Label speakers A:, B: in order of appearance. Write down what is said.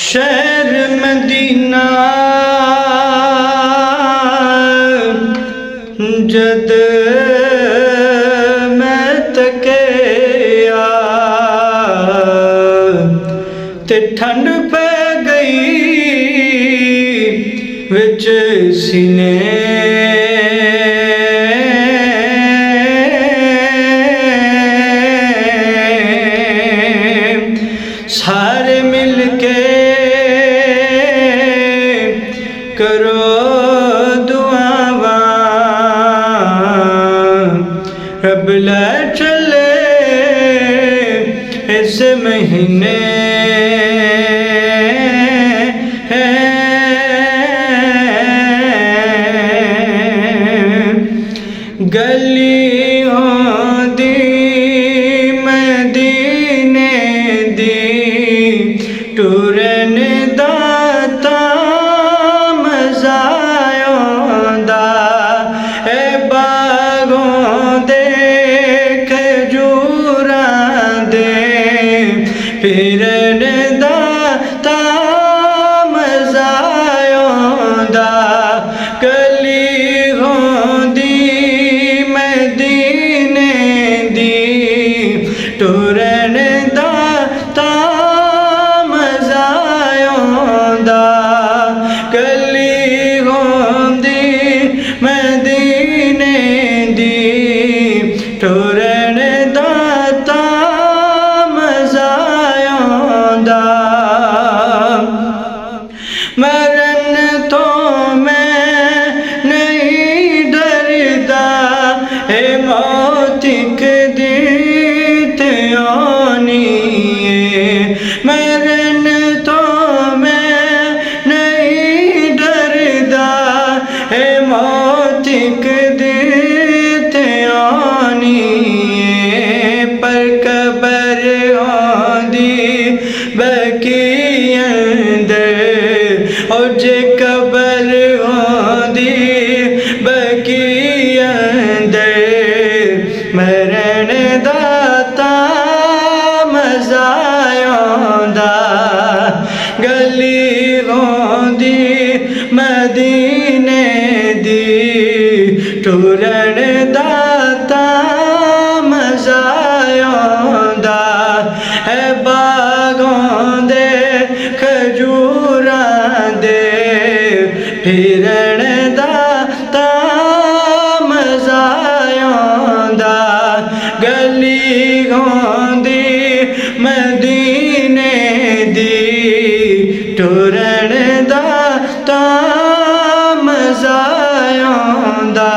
A: शहर मदीना जद मैं तकिया ते ठंड पै गई विच सीने सारे मिल के करो दुआवा रब ले चले इस महीने गली होंदी मदीने दी टुरन दाता मजा आंदा ए बागों दे खजूरां दे फिरन दाता मजा आंदा गली होंदी मदीने दी टुरन दाता मजा आंदा गली होंदी मदीने दी टुरन दाता मजा आंदा मरन तो मैं नहीं डरदा ए मौत एक दिन ते आनी है मरन तो मैं नहीं डरदा ए मौत एक दिन ते आनी है पर कबर होंदी बकी अंदर ओ जे कबर होंदी बकी अंदर मरण दाता मजा आंदा गली होंदी मदीने दी टुरन दाता मजा आंदा है बागों दे खजूरां दे फिरन दाता मजा आंदा गली होंदी मदीने दी टुरन दाता मजा आंदा।